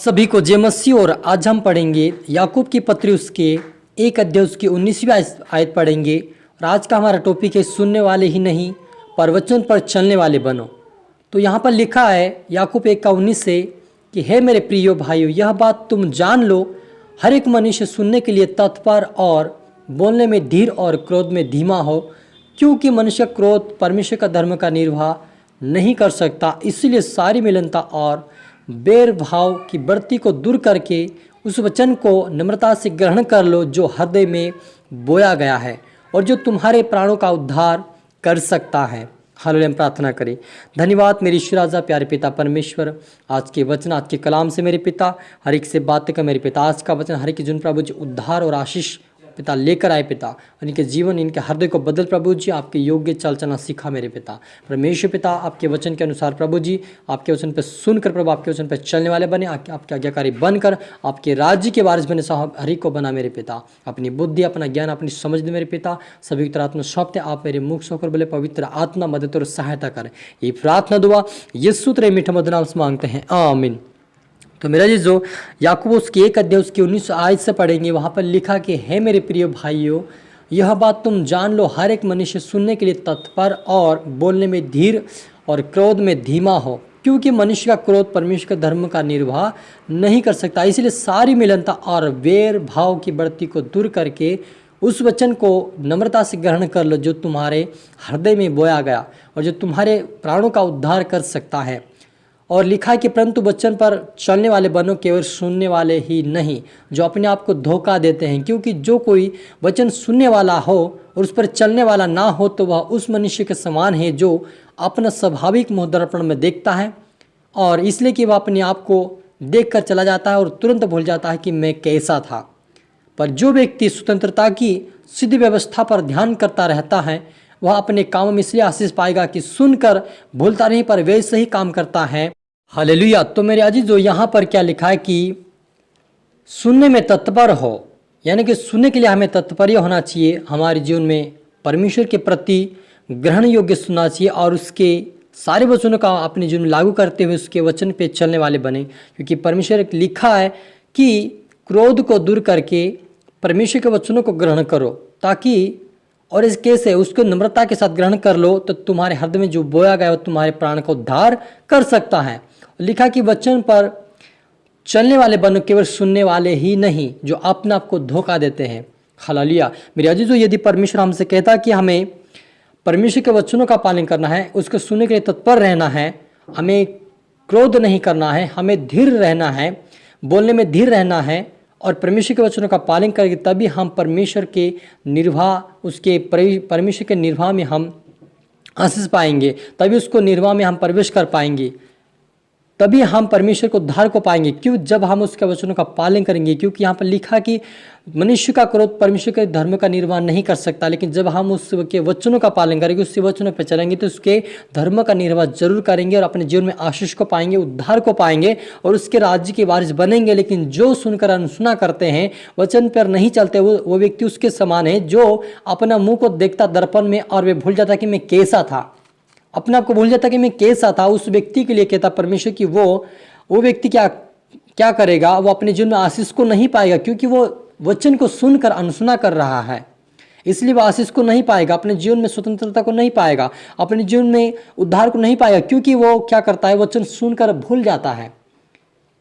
सभी को जय मसीह। और आज हम पढ़ेंगे याकूब की पत्री उसके 1 अध्याय उसकी 19वीं आयत पढ़ेंगे। और आज का हमारा टॉपिक है सुनने वाले ही नहीं पर वचन पर चलने वाले बनो। तो यहाँ पर लिखा है याकूब 1:19 से कि हे मेरे प्रियो भाइयों, यह बात तुम जान लो, हर एक मनुष्य सुनने के लिए तत्पर और बोलने में धीर और क्रोध में धीमा हो, क्योंकि मनुष्य क्रोध परमेश्वर का धर्म का निर्वाह नहीं कर सकता। इसलिए सारी मिलनता और बैर भाव की बढ़ती को दूर करके उस वचन को नम्रता से ग्रहण कर लो जो हृदय में बोया गया है और जो तुम्हारे प्राणों का उद्धार कर सकता है। हालेलुया। हम प्रार्थना करें। धन्यवाद मेरे ईश्वर राजा, प्यारे पिता परमेश्वर, आज के वचन, आज के कलाम से मेरे पिता हर एक से बात कर मेरे पिता। आज का वचन हर एक जुन प्रभु जी उद्धार और आशीष पिता लेकर आए पिता, और इनके जीवन, इनके हृदय को बदल प्रभु जी, आपके योग्य चाल चलना सीखा मेरे पिता परमेश्वर। पिता आपके वचन के अनुसार प्रभु जी, आपके वचन पर सुनकर प्रभु आपके वचन पर चलने वाले बने, आपके आज्ञाकारी बनकर आपके राज्य के वारिस बने साहब हर एक को बना मेरे पिता। अपनी बुद्धि, अपना ज्ञान, अपनी समझ दे मेरे पिता। सभी की तरह आत्मा सौंपते आप मेरे मुख से होकर बोले पवित्र आत्मा मदद और सहायता करें। ये प्रार्थना दुआ यीशु तेरे मीठे मधुर नाम से मांगते हैं, आमीन। तो मेरा जी जो याकूब उसके 1 अध्याय उसकी 19 आयत से पढ़ेंगे, वहाँ पर लिखा कि हे मेरे प्रिय भाइयों, यह बात तुम जान लो, हर एक मनुष्य सुनने के लिए तत्पर और बोलने में धीर और क्रोध में धीमा हो, क्योंकि मनुष्य का क्रोध परमेश्वर के धर्म का निर्वाह नहीं कर सकता। इसलिए सारी मिलनता और बैर भाव की बढ़ती को दूर करके उस वचन को नम्रता से ग्रहण कर लो जो तुम्हारे हृदय में बोया गया और जो तुम्हारे प्राणों का उद्धार कर सकता है। और लिखा है कि परंतु वचन पर चलने वाले बनो, केवल सुनने वाले ही नहीं जो अपने आप को धोखा देते हैं, क्योंकि जो कोई वचन सुनने वाला हो और उस पर चलने वाला ना हो तो वह उस मनुष्य के समान है जो अपना स्वाभाविक मुँह दर्पण में देखता है, और इसलिए कि वह अपने आप को देख कर चला जाता है और तुरंत भूल जाता है कि मैं कैसा था। पर जो व्यक्ति स्वतंत्रता की सिद्ध व्यवस्था पर ध्यान करता रहता है वह अपने कामों में इसलिए आशीष पाएगा कि सुनकर भूलता नहीं पर वैसे ही काम करता है। हालेलुया। तो मेरे अजीजों, यहाँ पर क्या लिखा है कि सुनने में तत्पर हो, यानी कि सुनने के लिए हमें तत्पर होना चाहिए। हमारे जीवन में परमेश्वर के प्रति ग्रहण योग्य सुनना चाहिए और उसके सारे वचनों का अपने जीवन में लागू करते हुए उसके वचन पे चलने वाले बने, क्योंकि परमेश्वर लिखा है कि क्रोध को दूर करके परमेश्वर के वचनों को ग्रहण करो, ताकि और इस कैसे उसको नम्रता के साथ ग्रहण कर लो तो तुम्हारे हृदय में जो बोया गया वो तुम्हारे प्राण का उद्धार कर सकता है। लिखा कि वचन पर चलने वाले बनो, केवल सुनने वाले ही नहीं जो अपने आप को धोखा देते हैं। हालेलुया। मेरे अजीजों, यदि परमेश्वर हमसे कहता कि हमें परमेश्वर के वचनों का पालन करना है, उसको सुनने के लिए तत्पर रहना है, हमें क्रोध नहीं करना है, हमें धीर रहना है, बोलने में धीर रहना है और परमेश्वर के वचनों का पालन करेंगे, तभी हम परमेश्वर के निर्वाह, उसके परमेश्वर के निर्वाह में हम आशीष पाएंगे, तभी उसको निर्वाह में हम प्रवेश कर पाएंगे, तभी हम परमेश्वर को उद्धार को पाएंगे। क्यों? जब हम उसके वचनों का पालन करेंगे। क्योंकि यहाँ पर लिखा कि मनुष्य का क्रोध परमेश्वर के धर्म का निर्वाह नहीं कर सकता, लेकिन जब हम उसके वचनों का पालन करेंगे, उसके वचनों पर चलेंगे तो उसके धर्म का निर्वाह जरूर करेंगे और अपने जीवन में आशीष को पाएंगे, उद्धार को पाएंगे और उसके राज्य के वारिस बनेंगे। लेकिन जो सुनकर अनसुना करते हैं, वचन पर नहीं चलते, वो व्यक्ति उसके समान है जो अपना मुँह को देखता दर्पण में और वे भूल जाता कि मैं कैसा था, अपने आप को भूल जाता कि मैं कैसा था। उस व्यक्ति के लिए कहता परमेश्वर कि वो व्यक्ति क्या करेगा, वो अपने जीवन में आशीष को नहीं पाएगा, क्योंकि वो वचन को सुनकर अनसुना कर रहा है, इसलिए वो आशीष को नहीं पाएगा, अपने जीवन में स्वतंत्रता को नहीं पाएगा, अपने जीवन में उद्धार को नहीं पाएगा, क्योंकि वो क्या करता है, वचन सुनकर भूल जाता है,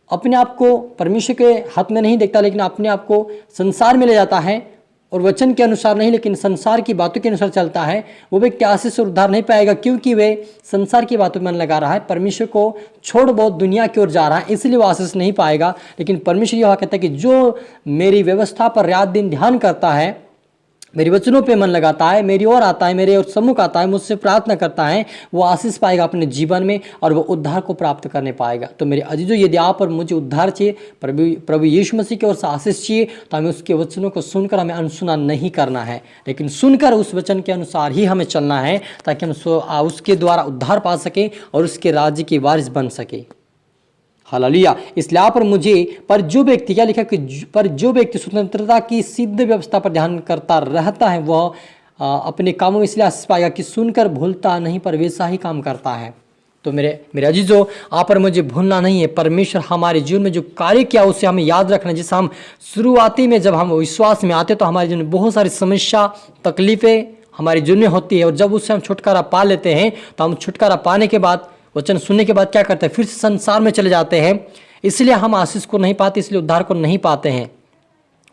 अपने आप को परमेश्वर के हाथ में नहीं देखता, लेकिन अपने आप को संसार में ले जाता है और वचन के अनुसार नहीं लेकिन संसार की बातों के अनुसार चलता है। वो व्यक्ति आशीष और उद्धार नहीं पाएगा, क्योंकि वे संसार की बातों में मन लगा रहा है, परमेश्वर को छोड़ बहुत दुनिया की ओर जा रहा है, इसलिए वो आशीष नहीं पाएगा। लेकिन परमेश्वर यह कहता है कि जो मेरी व्यवस्था पर रात दिन ध्यान करता है, मेरी वचनों पे मन लगाता है, मेरी ओर आता है, मेरे और सम्मुख आता है, मुझसे प्रार्थना करता है, वो आशीष पाएगा अपने जीवन में और वो उद्धार को प्राप्त करने पाएगा। तो मेरे अजीजों, यदि आप और मुझे उद्धार चाहिए, प्रभु यीशु मसीह की ओर से आशीष चाहिए, तो हमें उसके वचनों को सुनकर हमें अनसुना नहीं करना है, लेकिन सुनकर उस वचन के अनुसार ही हमें चलना है, ताकि हम उसके द्वारा उद्धार पा सकें और उसके राज्य के वारिस बन सके। हालेलुया। इसलिए आप और मुझे, पर जो व्यक्ति, क्या लिखा कि पर जो व्यक्ति स्वतंत्रता की सिद्ध व्यवस्था पर ध्यान करता रहता है वह अपने कामों में इसलिए आशीष पाएगा कि सुनकर भूलता नहीं पर वैसा ही काम करता है। तो मेरे अजीजों, आप पर मुझे भूलना नहीं है, परमेश्वर हमारे जीवन में जो कार्य किया उसे हमें याद रखना है। जैसे हम शुरुआती में जब हम विश्वास में आते तो हमारे जीवन में बहुत सारी समस्या तकलीफें हमारे जीवन में होती है, और जब उससे हम छुटकारा पा लेते हैं तो हम छुटकारा पाने के बाद, वचन सुनने के बाद क्या करते हैं, फिर से संसार में चले जाते हैं। इसलिए हम आशीष को नहीं पाते, इसलिए उद्धार को नहीं पाते हैं,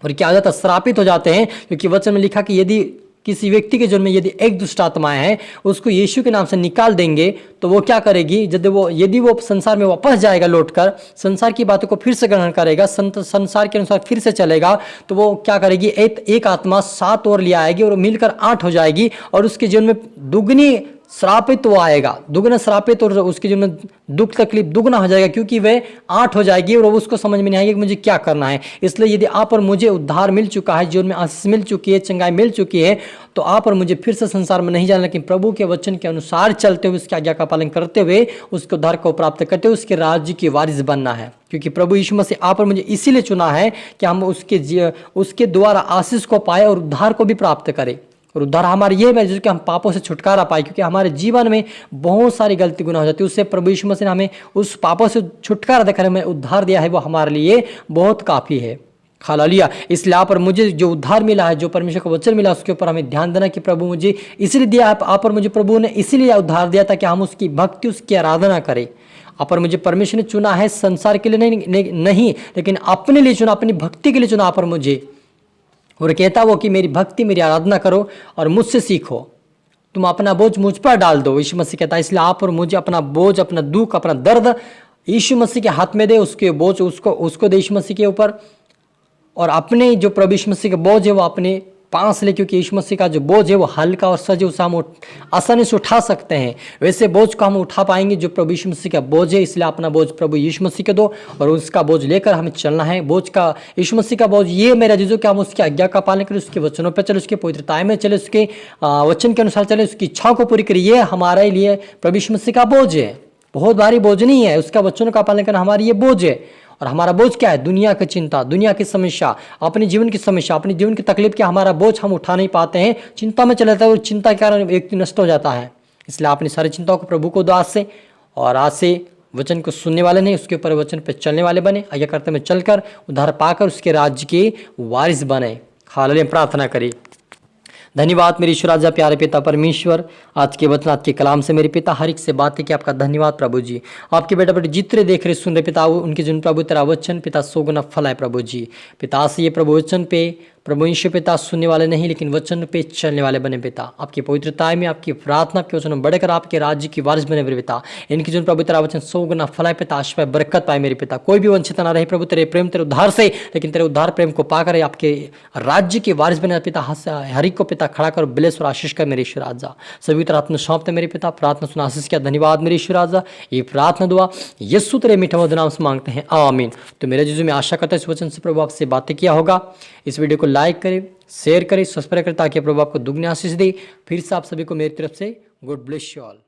और क्या हो जाता है, श्रापित हो जाते हैं। क्योंकि वचन में लिखा कि यदि किसी व्यक्ति के जीवन में यदि एक दुष्ट आत्माएं हैं, उसको यीशु के नाम से निकाल देंगे तो वो क्या करेगी, यदि वो संसार में वापस जाएगा, लौटकर संसार की बातों को फिर से ग्रहण करेगा, संसार के अनुसार फिर से चलेगा, तो वो क्या करेगी, एक आत्मा 7 और ले आएगी और मिलकर 8 हो जाएगी, और उसके जीवन में दुगनी श्रापित वो आएगा, दुगना श्रापित, और उसके जीवन में दुख तकलीफ दुगना हो जाएगा, क्योंकि वे 8 हो जाएगी और उसको समझ में नहीं आएगी कि मुझे क्या करना है। इसलिए यदि आप और मुझे उद्धार मिल चुका है, जीवन में आशीष मिल चुकी है, चंगाई मिल चुकी है, तो आप और मुझे फिर से संसार में नहीं जाना, लेकिन प्रभु के वचन के अनुसार चलते हुए, उसकी आज्ञा का पालन करते हुए, उसके उद्धार को प्राप्त करते हुए उसके राज्य की वारिस बनना है। क्योंकि प्रभु यीशु मसीह आप और मुझे इसीलिए चुना है कि हम उसके द्वारा आशीष को पाए और उद्धार को भी प्राप्त करें। और उद्धार हमारे ये है कि हम पापों से छुटकारा पाए, क्योंकि हमारे जीवन में बहुत सारी गलती गुनाह हो जाती है। उससे प्रभु यीशु मसीह ने हमें उस पापों से छुटकारा देकर हमें उद्धार दिया है, वो हमारे लिए बहुत काफ़ी है। हालेलुया। इसलिए आप और मुझे जो उद्धार मिला है, जो परमेश्वर का वचन मिला, उसके ऊपर हमें ध्यान देना कि प्रभु मुझे इसलिए दिया, आप और मुझे प्रभु ने इसीलिए उद्धार दिया ताकि हम उसकी भक्ति, उसकी आराधना करें। आप और मुझे परमेश्वर ने चुना है संसार के लिए नहीं, लेकिन अपने लिए चुना, अपनी भक्ति के लिए चुना आप और मुझे। और कहता वो कि मेरी भक्ति, मेरी आराधना करो और मुझसे सीखो, तुम अपना बोझ मुझ पर डाल दो। यीशु मसीह कहता है, इसलिए आप और मुझे अपना बोझ, अपना दुख, अपना दर्द यीशु मसीह के हाथ में दे, उसके बोझ उसको दे यीशु मसीह के ऊपर, और अपने जो प्रभु यीशु मसीह का बोझ है वो अपने पास ले, क्योंकि यीशु मसीह का जो बोझ है वो हल्का और सहज है, उसे हम आसानी से उठा सकते हैं। वैसे बोझ को हम उठा पाएंगे जो प्रभु यीशु मसीह का बोझ है। इसलिए अपना बोझ प्रभु यीशु मसीह के दो और उसका बोझ लेकर हमें चलना है। बोझ का, यीशु मसीह का बोझ ये मेरा जीजो कि हम उसकी आज्ञा का पालन करें, उसके वचनों पर चले, उसके पवित्रताएं में चले, उसके वचन के अनुसार चले, उसकी इच्छाओं को पूरी करिए। ये हमारे लिए प्रभु यीशु मसीह का बोझ है, बहुत भारी बोझ नहीं है। उसका वचनों का पालन करना हमारी ये बोझ है। और हमारा बोझ क्या है? दुनिया की चिंता, दुनिया की समस्या, अपने जीवन की समस्या, अपने जीवन की तकलीफ क्या, हमारा बोझ हम उठा नहीं पाते हैं, चिंता में चले जाता है और चिंता के कारण व्यक्ति नष्ट हो जाता है। इसलिए अपनी सारी चिंताओं को प्रभु को दो आज से, और आज से वचन को सुनने वाले नहीं, उसके ऊपर वचन पर चलने वाले बने। आज्ञा करते में चलकर उद्धार पाकर उसके राज्य के वारिस बने। हालेलुया। प्रार्थना करें। धन्यवाद मेरे ईश्वर राजा, प्यारे पिता परमेश्वर, आज के वचन, आज के कलाम से मेरे पिता हर एक से बात है कि आपका धन्यवाद प्रभु जी। आपके बेटा बेटे जितने देख रहे सुन रहे पिता, उनके जीवन प्रभु तेरा वचन पिता सोगुना फल है प्रभु जी। पिता से ये प्रभु वचन पे प्रभु यीशु पिता सुनने वाले नहीं, लेकिन वचन पे चलने वाले बने पिता। आपकी पवित्रताएं में, आपकी प्रार्थना के वचन बढ़कर आपके राज्य की वारिस बने मेरे पिता। इनकी जीवन प्रभु तेरा वचन सोगुना फल है पिता, आशीष पाए, बरकत पाए मेरे पिता। कोई भी वंचित ना रहे प्रभु तेरे प्रेम, तेरे उद्धार से, लेकिन तेरे उद्धार प्रेम को पाकर आपके राज्य के वारिस बने पिता। हर एक को पिता खड़ा कर ब्लेस और आशीष कर मेरे ईश्वर राजा। सभी तरह आत्मा सौंपते मेरे पिता। प्रार्थना सुना आशीष किया, धन्यवाद मेरे ईश्वर राजा। ये प्रार्थना दुआ यीशु तेरे मीठे मधुर नाम से मांगते हैं, आमीन। तो मेरे जीजू में आशा करता है इस वचन से प्रभु आपसे बातें किया होगा। इस वीडियो को लाइक करें, शेयर करें, सब्सक्राइब करें, ताकि प्रभु आपको दुगनी आशीष दे। फिर से आप सभी को मेरी तरफ से गुड ब्लेस यू ऑल।